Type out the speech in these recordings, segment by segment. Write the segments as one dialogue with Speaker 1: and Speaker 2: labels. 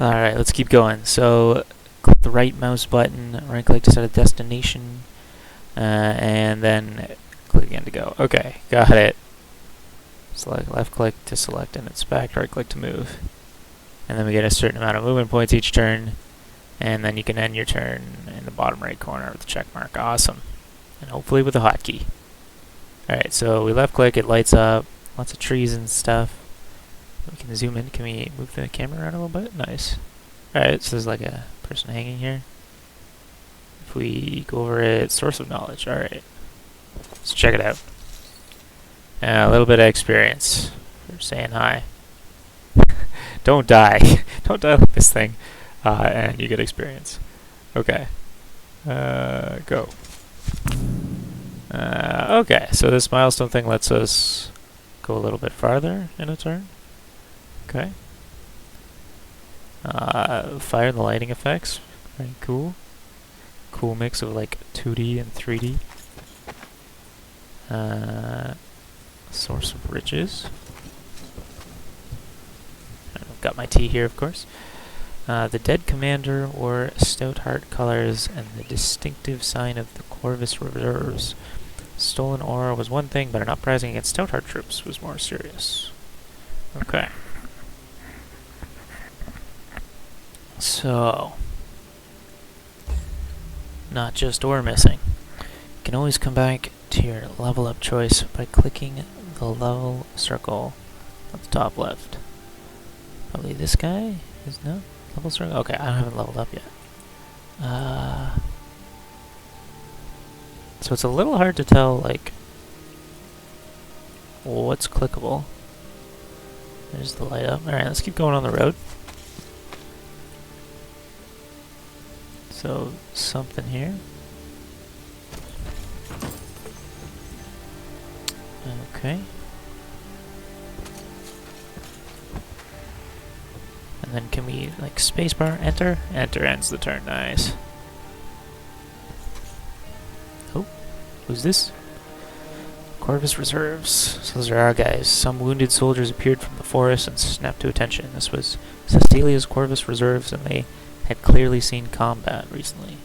Speaker 1: Alright, let's keep going. So, click the right mouse button, right click to set a destination, and then click again to go. Okay, got it. Select left click to select and inspect, right click to move. And then we get a certain amount of movement points each turn, and then you can end your turn in the bottom right corner with the check mark. Awesome. And hopefully with a hotkey. Alright, so we left click, it lights up, lots of trees and stuff. We can zoom in. Can we move the camera around a little bit? Nice. Alright, so there's like a person hanging here. If we go over it, source of knowledge. Alright. Let's check it out. A little bit of experience for saying hi. Don't die. Don't die like this thing. And you get experience. Okay. Go. Okay, so this milestone thing lets us go a little bit farther in a turn. Okay. Fire and the lighting effects. Very cool. Cool mix of like 2D and 3D. Source of riches. I've got my tea here, of course. The dead commander wore stout heart colors and the distinctive sign of the Corvus Reserves. Stolen ore was one thing, but an uprising against stout heart troops was more serious. Okay. So, not just ore missing. You can always come back to your level up choice by clicking the level circle at the top left. Probably this guy is no level circle. Okay, I haven't leveled up yet. So it's a little hard to tell like what's clickable. There's the light up. All right, let's keep going on the road. So, something here. Okay. And then can we, like, spacebar, enter? Enter ends the turn, nice. Oh, who's this? Corvus Reserves. So those are our guys. Some wounded soldiers appeared from the forest and snapped to attention. This was Cestalia's Corvus Reserves, and they had clearly seen combat recently.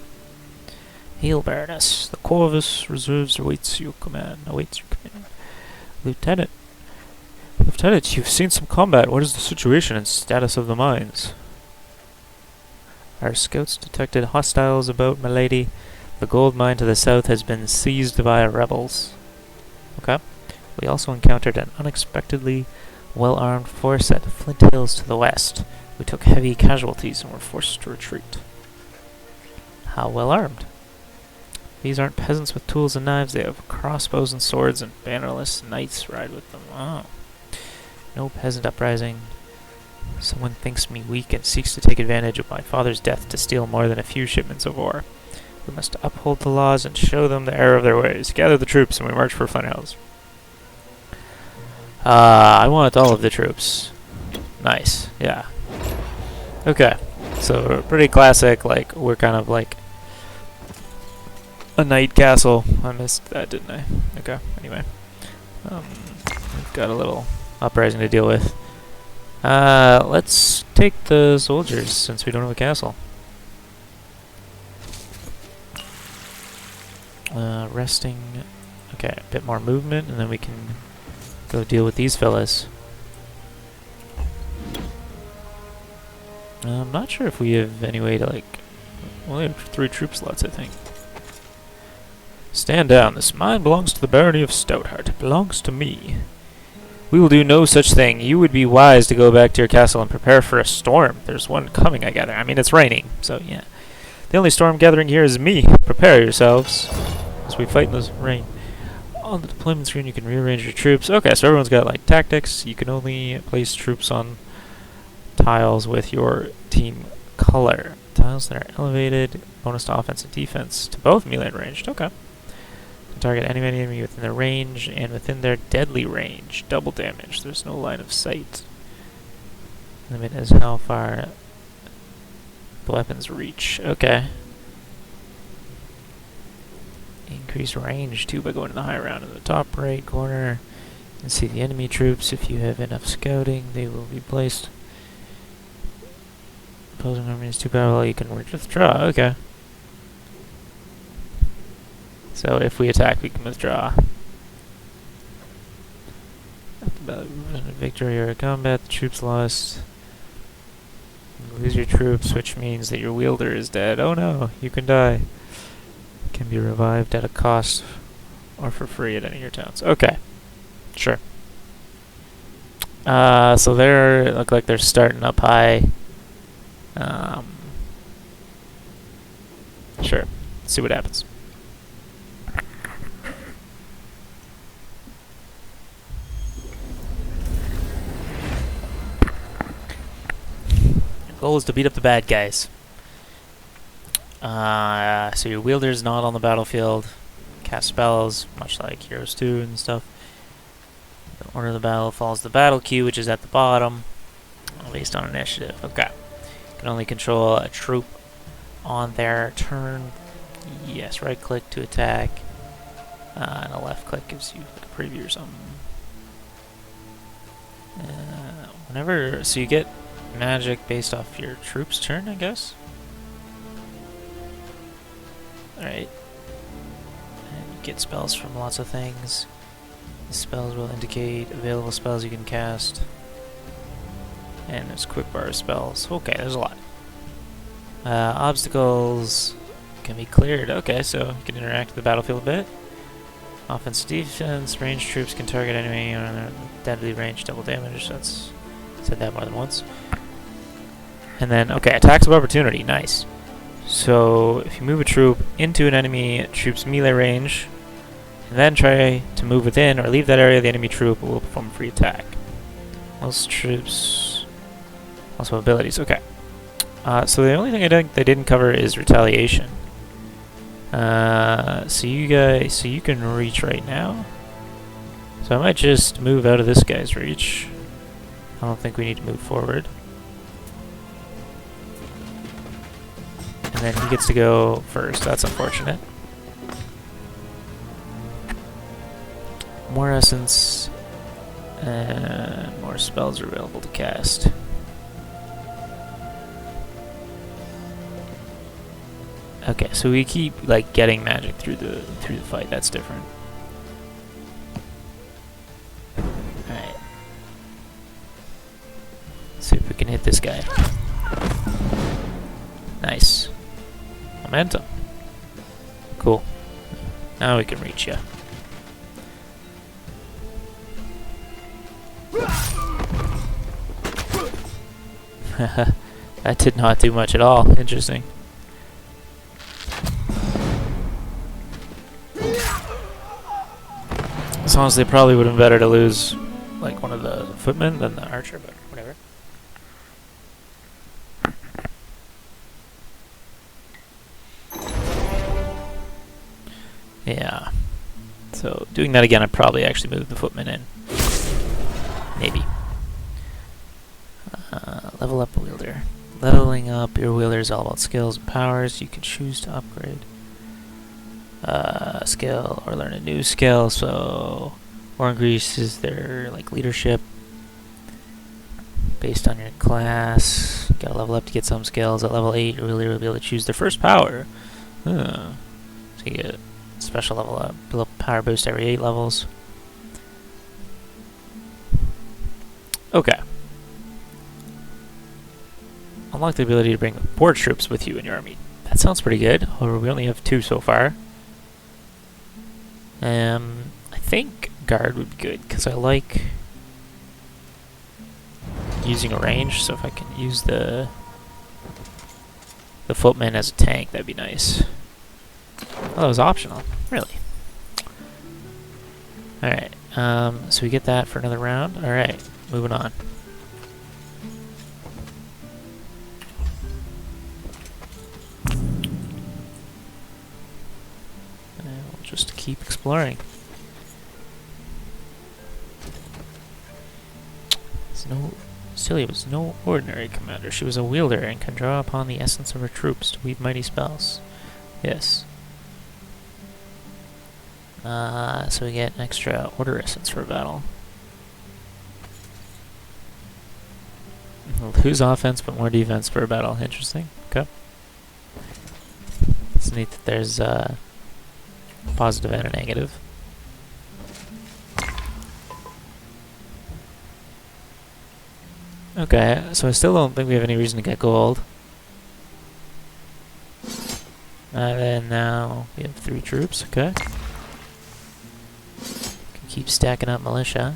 Speaker 1: Hail, Baroness. The Corvus Reserves awaits your command. Lieutenant. Lieutenant, you've seen some combat. What is the situation and status of the mines? Our scouts detected hostiles about, milady. The gold mine to the south has been seized by rebels. Okay. We also encountered an unexpectedly well-armed force at Flint Hills to the west. We took heavy casualties and were forced to retreat. How well armed? These aren't peasants with tools and knives. They have crossbows and swords, and bannerless knights ride with them. Oh. No peasant uprising. Someone thinks me weak and seeks to take advantage of my father's death to steal more than a few shipments of ore. We must uphold the laws and show them the error of their ways. Gather the troops, and we march for Flint Hills. I want all of the troops. Nice. Yeah. Okay, so pretty classic, like, we're kind of like a knight castle. I missed that, didn't I? Okay, anyway. We've got a little uprising to deal with. Let's take the soldiers, since we don't have a castle. Resting. Okay, a bit more movement, and then we can go deal with these fellas. I'm not sure if we have any way to, like... We only have 3 troop slots, I think. Stand down. This mine belongs to the barony of Stoutheart. It belongs to me. We will do no such thing. You would be wise to go back to your castle and prepare for a storm. There's one coming, I gather. I mean, it's raining, so yeah. The only storm gathering here is me. Prepare yourselves as we fight in this rain. On the deployment screen, you can rearrange your troops. Okay, so everyone's got, like, tactics. You can only place troops on tiles with your team color. Tiles that are elevated, bonus to offense and defense to both melee and ranged. Okay. Can target any enemy within their range and within their deadly range. Double damage. There's no line of sight. Limit is how far the weapons reach. Okay. Increase range too by going to the high round in the top right corner. And see the enemy troops. If you have enough scouting, they will be placed Opposing army is too powerful, you can withdraw. Okay. So if we attack, we can withdraw. Victory or combat, the troops lost. You lose your troops, which means that your wielder is dead. Oh no, you can die. Can be revived at a cost or for free at any of your towns. Okay, sure. So they look like they're starting up high. Sure. Let's see what happens. Your goal is to beat up the bad guys. So your wielder's not on the battlefield. Cast spells, much like Heroes 2 and stuff. The order of the battle follows the battle queue, which is at the bottom, based on initiative. Okay. You can only control a troop on their turn. Yes, right click to attack. And a left click gives you like a preview or something. So you get magic based off your troop's turn, I guess? Alright. And you get spells from lots of things. The spells will indicate available spells you can cast. And there's quick bar spells. Okay, there's a lot. Obstacles can be cleared. Okay, so you can interact with the battlefield a bit. Offense, defense, ranged troops can target enemy on deadly range, double damage. That's said that more than once. And then, okay, attacks of opportunity. Nice. So if you move a troop into an enemy troop's melee range, and then try to move within or leave that area, the enemy troop will perform a free attack. Most troops also have abilities. Okay. So the only thing they didn't cover is retaliation. So you can reach right now. So I might just move out of this guy's reach. I don't think we need to move forward. And then he gets to go first. That's unfortunate. More essence and more spells are available to cast. Okay, so we keep like getting magic through the fight. That's different. Alright. See if we can hit this guy. Nice. Momentum. Cool. Now we can reach you. That did not do much at all. Interesting. So honestly, it probably would have been better to lose like one of the footmen than the archer, but whatever. Yeah. So doing that again, I'd probably actually move the footman in. Maybe. Level up a wielder. Leveling up your wielder is all about skills and powers. You can choose to upgrade skill or learn a new skill. So war increases their like leadership based on your class. Gotta level up to get some skills. At level 8, your wielder will be able to choose their first power. So you get a special level up, build up power boost every 8 levels. Okay. Unlock the ability to bring 4 troops with you in your army. That sounds pretty good. However, we only have 2 so far. I think guard would be good because I like using a range. So if I can use the footman as a tank, that'd be nice. Oh, that was optional. Really? All right. So we get that for another round. All right. Moving on. Just to keep exploring. Celia was no ordinary commander. She was a wielder and can draw upon the essence of her troops to weave mighty spells. Yes. So we get an extra order essence for a battle. Lose offense but more defense for a battle. Interesting. Okay. It's neat that there's a positive and a negative. Okay, so I still don't think we have any reason to get gold. And then now we have 3 troops, okay. Can keep stacking up militia.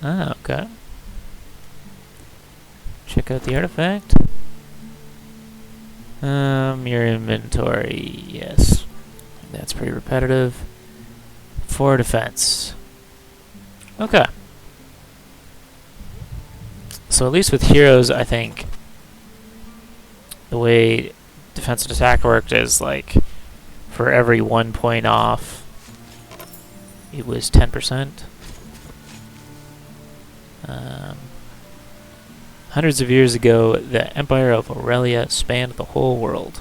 Speaker 1: Ah, okay. Check out the artifact. Your inventory, yes. That's pretty repetitive. 4 defense. Okay. So at least with heroes, I think the way defensive attack worked is like for every 1 point off, it was 10%. Hundreds of years ago, the Empire of Aurelia spanned the whole world.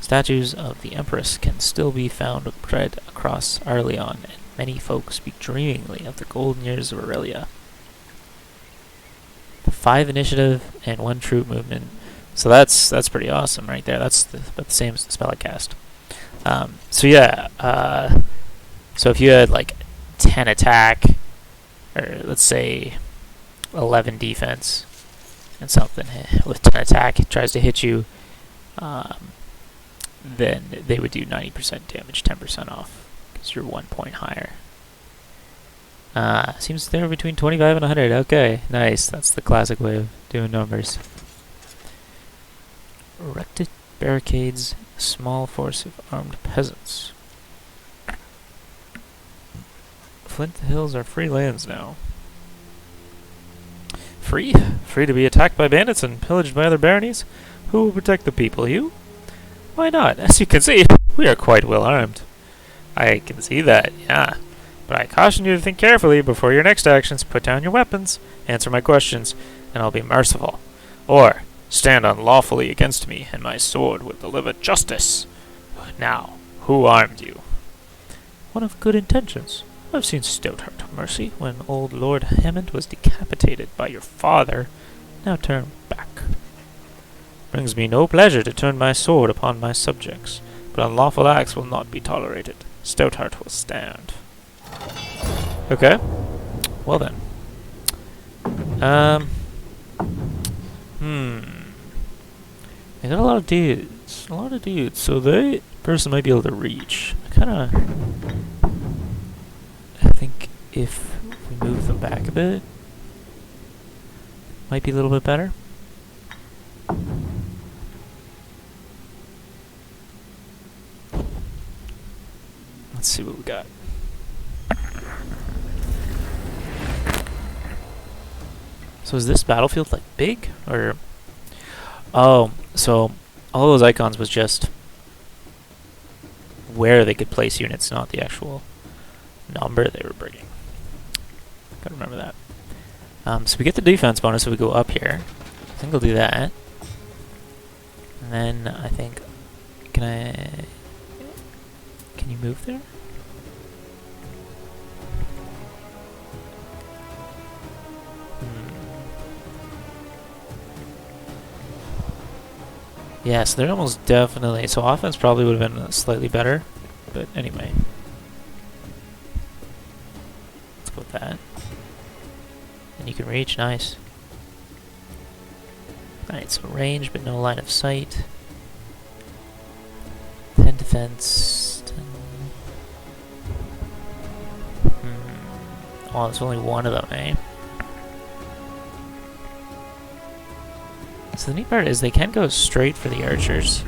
Speaker 1: Statues of the Empress can still be found spread across Arleon, and many folk speak dreamingly of the golden years of Aurelia. 5 initiative and 1 troop movement. So that's pretty awesome right there. That's about the same as the spell I cast. So yeah, so if you had like 10 attack, or let's say 11 defense, and something with 10 attack it tries to hit you, then they would do 90% damage, 10% off, because you're 1 point higher. Seems they're between 25 and 100. Okay, nice. That's the classic way of doing numbers. Erected barricades, a small force of armed peasants. Flint Hills are free lands now. Free? Free to be attacked by bandits and pillaged by other baronies? Who will protect the people? You? Why not? As you can see, we are quite well armed. I can see that, yeah. But I caution you to think carefully before your next actions. Put down your weapons, answer my questions, and I'll be merciful. Or, stand unlawfully against me, and my sword will deliver justice. Now, who armed you? One of good intentions. I've seen Stoutheart mercy when old Lord Hammond was decapitated by your father. Now turn back. Brings me no pleasure to turn my sword upon my subjects, but unlawful acts will not be tolerated. Stoutheart will stand. Okay. Well then. They got a lot of dudes. A lot of dudes. So the person might be able to reach. I think if we move them back a bit, might be a little bit better. Let's see what we got. So is this battlefield like big, or? Oh, so all those icons was just where they could place units, not the actual number they were bringing. Gotta remember that. So we get the defense bonus if we go up here. I think I'll do that. And then I think, can you move there? Yes, they're almost definitely. So offense probably would have been slightly better, but anyway. Let's go with that. And you can reach, nice. Alright, so range, but no line of sight. 10 defense. 10. Oh, there's only one of them, eh? So the neat part is they can go straight for the archers.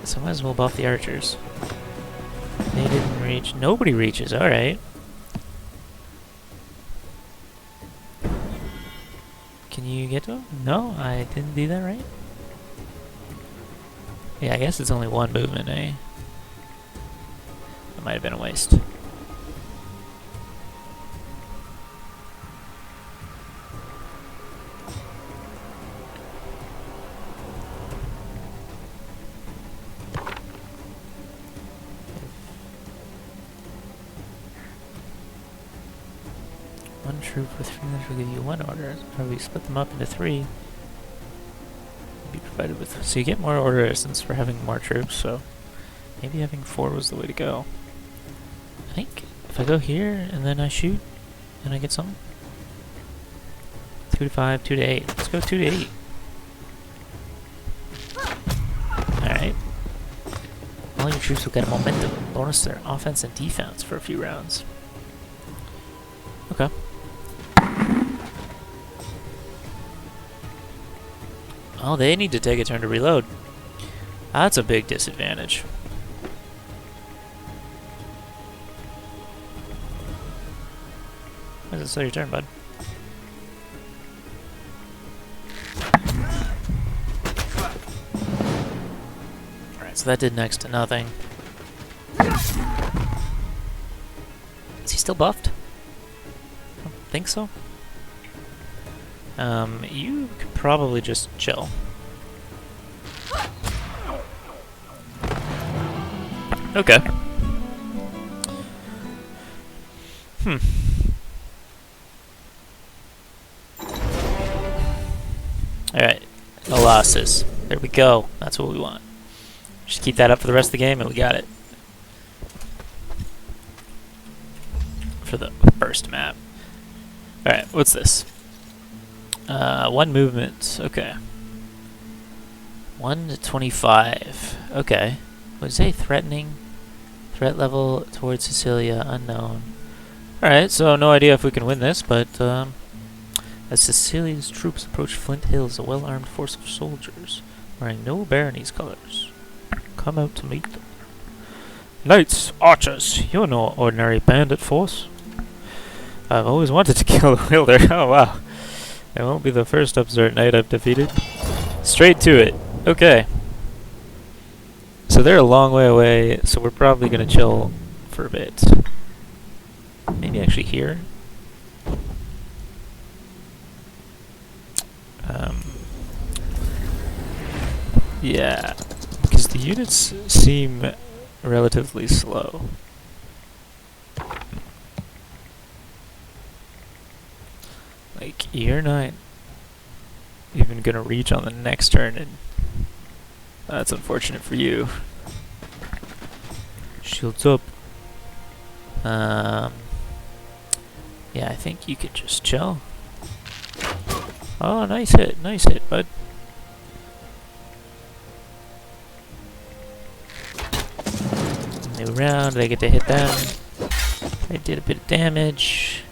Speaker 1: So I might as well buff the archers. They didn't reach. Nobody reaches, alright. Can you get to them? No, I didn't do that right. Yeah, I guess it's only one movement, eh? That might have been a waste. One troop with 3 units will give you 1 order. Or we split them up into 3. Be provided with. So you get more order essence for having more troops. So maybe having 4 was the way to go. I think if I go here and then I shoot, and I get something. 2 to 5, 2 to 8. Let's go 2 to 8. Alright. All your troops will get a momentum bonus their offense and defense for a few rounds. Okay. Oh, they need to take a turn to reload. That's a big disadvantage. Why does it say your turn, bud? Alright, so that did next to nothing. Is he still buffed? I don't think so. You could probably just chill. Okay. Alright. No losses. There we go. That's what we want. Just keep that up for the rest of the game and we got it. For the first map. Alright, what's this? 1 movement. Okay. 1 to 25. Okay. What did it say? Threatening. Threat level towards Sicilia. Unknown. Alright, so no idea if we can win this, but as Sicilia's troops approach Flint Hills, a well-armed force of soldiers wearing no barony's colors come out to meet them. Knights, archers, you're no ordinary bandit force. I've always wanted to kill a wielder. Oh wow. It won't be the first upstart knight I've defeated. Straight to it. Okay. So they're a long way away, so we're probably going to chill for a bit. Maybe actually here. Yeah, because the units seem relatively slow. Like, you're not even gonna reach on the next turn, and that's unfortunate for you. Shields up. Yeah, I think you could just chill. Oh, nice hit, bud. New round, they get to hit them. They did a bit of damage.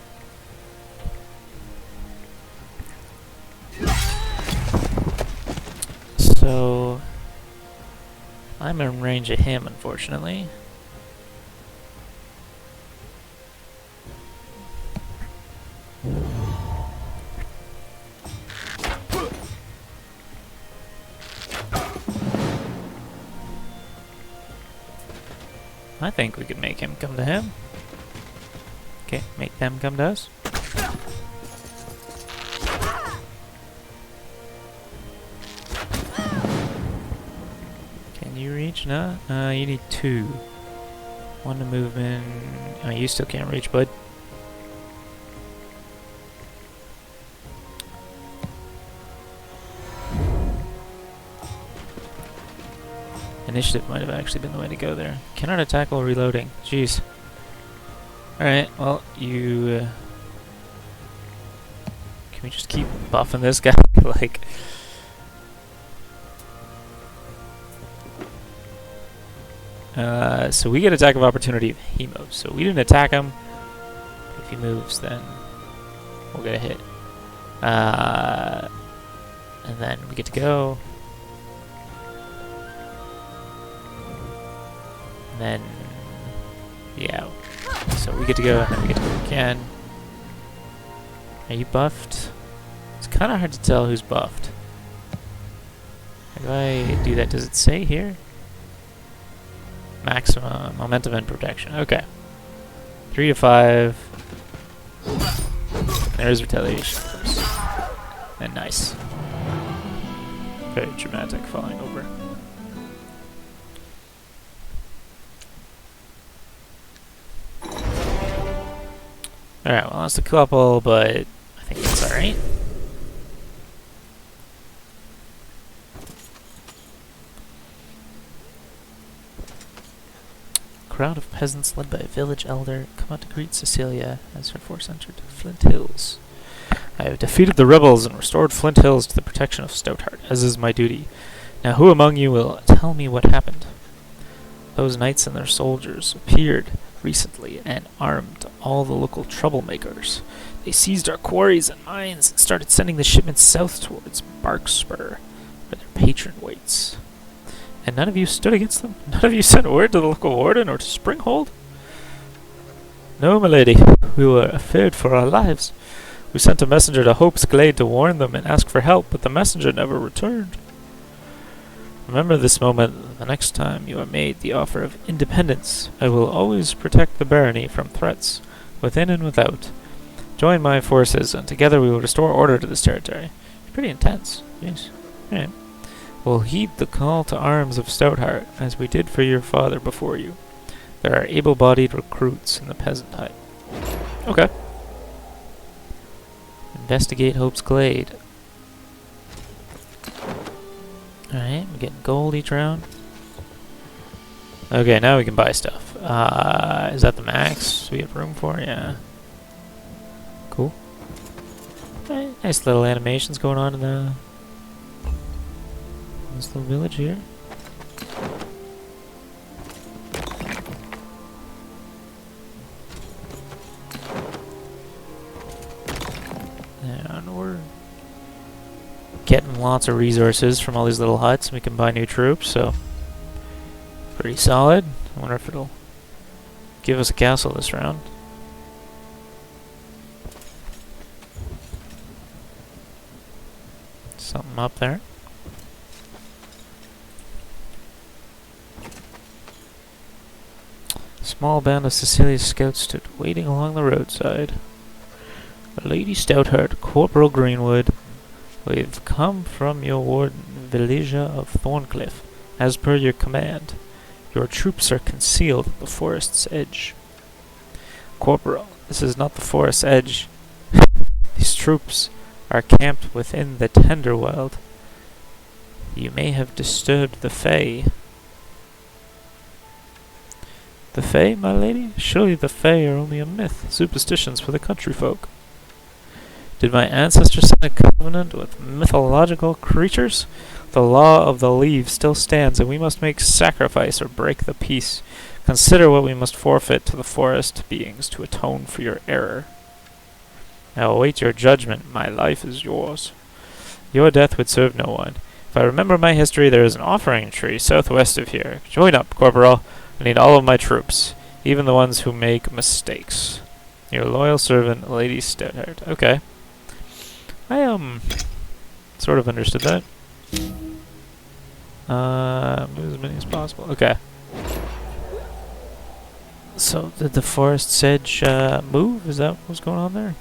Speaker 1: So I'm in range of him, unfortunately. I think we could make him come to him. Okay, make them come to us. Can you reach? No? You need 2. 1 to movement. Oh, you still can't reach, bud. Initiative might have actually been the way to go there. Cannot attack while reloading. Jeez. Alright, well, you... can we just keep buffing this guy? Like... so we get attack of opportunity if he moves. So we didn't attack him. If he moves, then we'll get a hit. And then we get to go. And then, yeah. So we get to go, and then we get to go again. Are you buffed? It's kind of hard to tell who's buffed. How do I do that? Does it say here? Maximum momentum and protection. Okay. 3 to 5. There's retaliation. And nice. Very dramatic falling over. Alright, well, lost a couple, but I think that's alright. Crowd of peasants led by a village elder come out to greet Cecilia as her force entered Flint Hills. I have defeated the rebels and restored Flint Hills to the protection of Stoutheart, as is my duty. Now who among you will tell me what happened? Those knights and their soldiers appeared recently and armed all the local troublemakers. They seized our quarries and mines and started sending the shipments south towards Barkspur, where their patron waits. And none of you stood against them? None of you sent word to the local warden or to Springhold? No, my lady. We were afraid for our lives. We sent a messenger to Hope's Glade to warn them and ask for help, but the messenger never returned. Remember this moment the next time you are made the offer of independence. I will always protect the barony from threats, within and without. Join my forces, and together we will restore order to this territory. It's pretty intense. Yes. Alright. We'll heed the call to arms of Stoutheart, as we did for your father before you. There are able-bodied recruits in the peasant hut. Okay. Investigate Hope's Glade. Alright, we're getting gold each round. Okay, now we can buy stuff. Is that the max we have room for? Yeah. Cool. Alright, nice little animations going on in this little village here. And we're getting lots of resources from all these little huts, and we can buy new troops, so pretty solid. I wonder if it'll give us a castle this round. Something up there. A small band of Cecilia's scouts stood waiting along the roadside. Lady Stoutheart, Corporal Greenwood, we've come from your warden, Villager of Thorncliffe, as per your command. Your troops are concealed at the forest's edge. Corporal, this is not the forest's edge. These troops are camped within the Tenderwild. You may have disturbed the Fae. The Fae, my lady? Surely the Fae are only a myth, superstitions for the country folk. Did my ancestors sign a covenant with mythological creatures? The law of the leaves still stands, and we must make sacrifice or break the peace. Consider what we must forfeit to the forest beings to atone for your error. I await your judgment. My life is yours. Your death would serve no one. If I remember my history, there is an offering tree southwest of here. Join up, Corporal. I need all of my troops, even the ones who make mistakes. Your loyal servant, Lady Stoutheart. Okay. I sort of understood that. Move as many as possible. Okay. So did the forest's edge move? Is that what's going on there?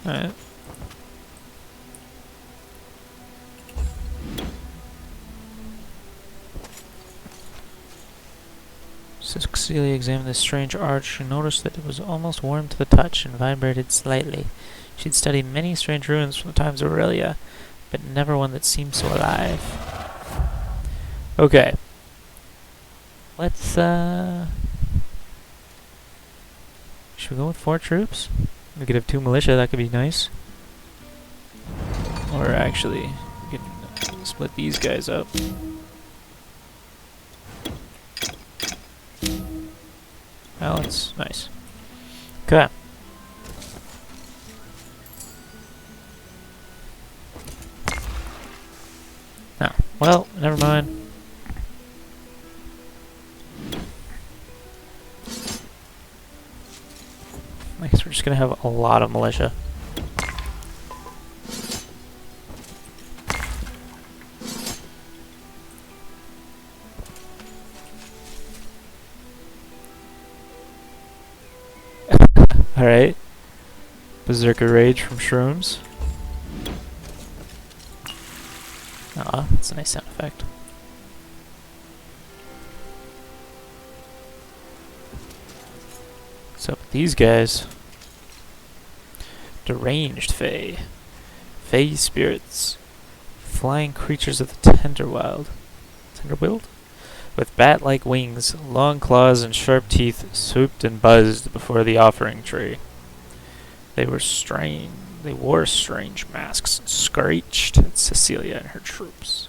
Speaker 1: Alright. Cecilia examined this strange arch. She noticed that it was almost warm to the touch and vibrated slightly. She'd studied many strange ruins from the times of Aurelia, but never one that seemed so alive. Okay. Let's, should we go with 4 troops? We could have 2 militia, that could be nice. Or actually, we can split these guys up. Balance, nice. Okay. Oh, well, never mind. I guess we're just gonna have a lot of militia. Alright. Berserker Rage from Shrooms. Ah, that's a nice sound effect. What's up with these guys? Deranged Fae. Fae spirits. Flying creatures of the Tenderwild. Tenderwild? With bat-like wings, long claws, and sharp teeth, swooped and buzzed before the offering tree. They wore strange masks and screeched at Cecilia and her troops.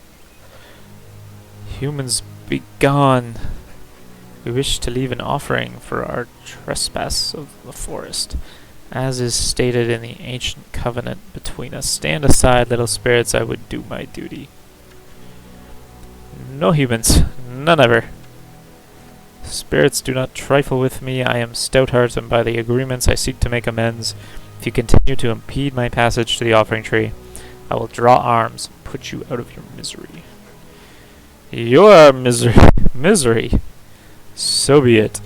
Speaker 1: Humans, be gone! We wish to leave an offering for our trespass of the forest. As is stated in the ancient covenant between us. Stand aside, little spirits, I would do my duty. No humans, none ever. Spirits, do not trifle with me. I am stout-hearted, and by the agreements I seek to make amends. If you continue to impede my passage to the offering tree, I will draw arms and put you out of your misery. Your misery. So be it.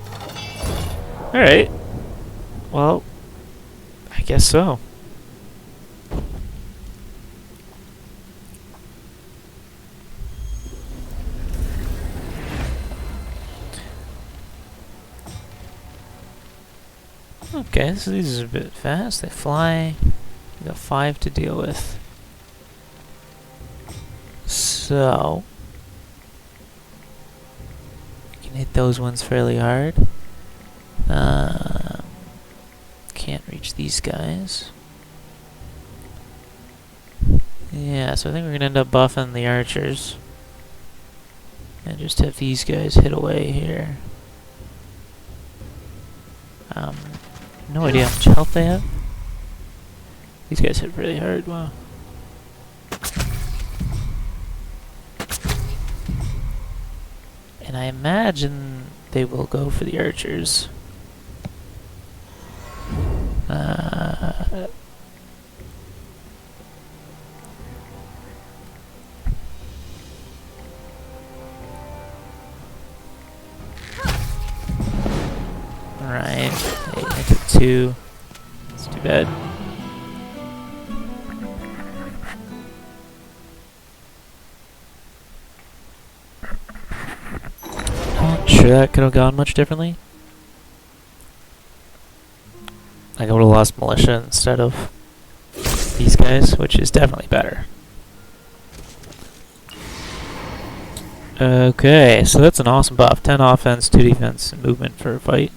Speaker 1: Alright. Well, I guess so. Okay, so these are a bit fast. They fly. We got 5 to deal with. So we can hit those ones fairly hard. Can't reach these guys. Yeah, so I think we're gonna end up buffing the archers. And just have these guys hit away here. No idea how much health they have. These guys hit really hard, wow. And I imagine they will go for the archers. Alright, I took 2. That's too bad. Not sure that could have gone much differently. Like I would have lost militia instead of these guys, which is definitely better. Okay, so that's an awesome buff. 10 offense, 2 defense, and movement for a fight.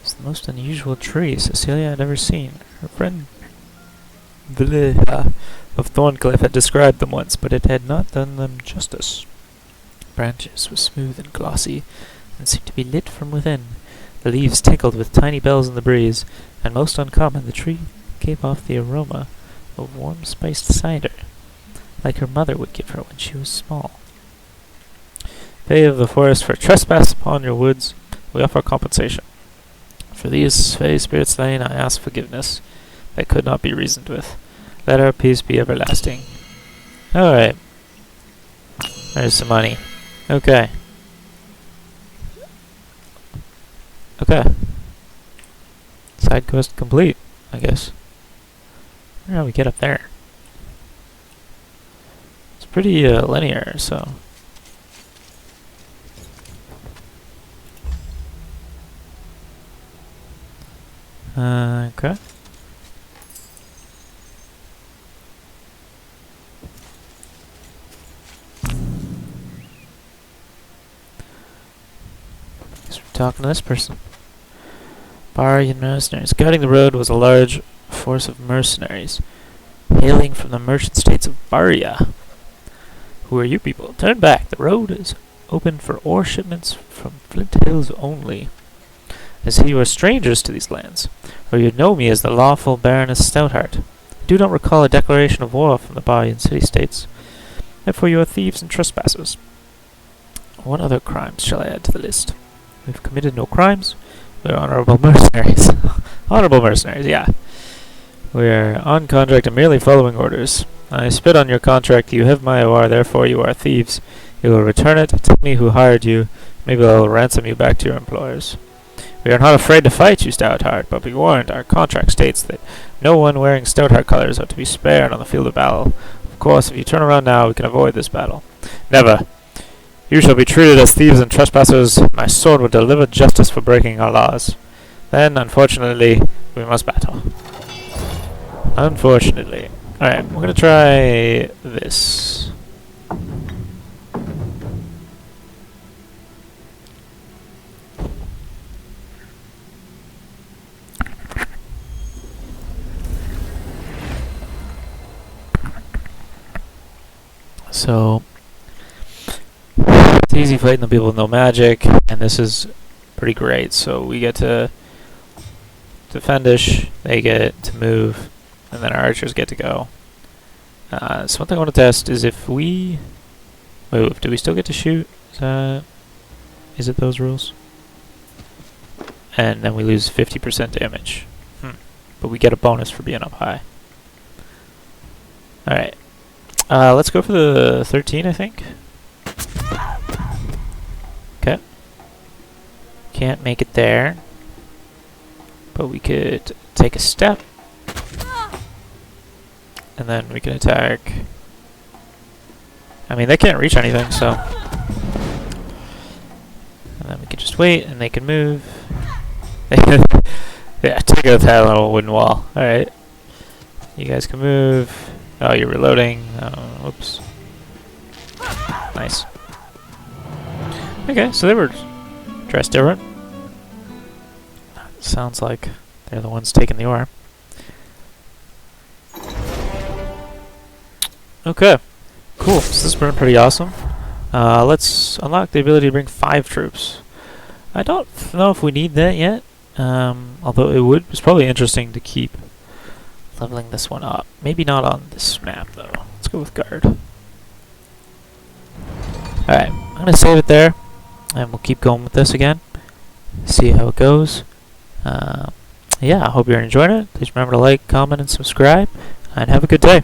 Speaker 1: It's the most unusual tree Cecilia had ever seen. Her friend Villia of Thorncliffe had described them once, but it had not done them justice. Branches were smooth and glossy, and seemed to be lit from within. The leaves tinkled with tiny bells in the breeze, and most uncommon, the tree gave off the aroma of warm spiced cider, like her mother would give her when she was small. Pay of the forest for trespass upon your woods, we offer compensation. For these fey spirits slain, I ask forgiveness that could not be reasoned with. Let our peace be everlasting. Alright. There's some money. Okay. Okay. Side quest complete, I guess. I don't know how we get up there. It's pretty linear, so... okay. Guess we're talking to this person. Barian mercenaries. Guarding the road was a large force of mercenaries, hailing from the merchant states of Baria. Who are you people? Turn back. The road is open for ore shipments from Flint Hills only. I see you are strangers to these lands, or you know me as the lawful Baroness Stoutheart. I do not recall a declaration of war from the Barian city-states. Therefore you are thieves and trespassers. What other crimes shall I add to the list? We have committed no crimes. We are honorable mercenaries. Honorable mercenaries, yeah. We are on contract and merely following orders. I spit on your contract. You have my OR, therefore you are thieves. You will return it, tell me who hired you. Maybe I will ransom you back to your employers. We are not afraid to fight you, Stoutheart, but be warned, our contract states that no one wearing Stoutheart colors are to be spared on the field of battle. Of course, if you turn around now, we can avoid this battle. Never. You shall be treated as thieves and trespassers. My sword will deliver justice for breaking our laws. Then, unfortunately, we must battle. Unfortunately. Alright, we're gonna try this. So, it's easy fighting the people with no magic, and this is pretty great. So we get to defendish, they get to move, and then our archers get to go. So one thing I want to test is if we move, do we still get to shoot? Is it those rules? And then we lose 50% damage. But we get a bonus for being up high. Alright. Let's go for the 13, I think. Okay. Can't make it there. But we could take a step. And then we can attack. I mean, they can't reach anything, so. And then we can just wait, and they can move. Yeah, take out that little wooden wall. Alright. You guys can move. Oh, you're reloading. Oops. Nice. Okay, so they were dressed different. Sounds like they're the ones taking the ore. Okay, cool. So this has been pretty awesome. Let's unlock the ability to bring 5 troops. I don't know if we need that yet. Although it's probably interesting to keep leveling this one up. Maybe not on this map though. Let's go with guard. Alright, I'm gonna save it there, and we'll keep going with this again. See how it goes. Yeah, I hope you're enjoying it. Please remember to like, comment, and subscribe, and have a good day.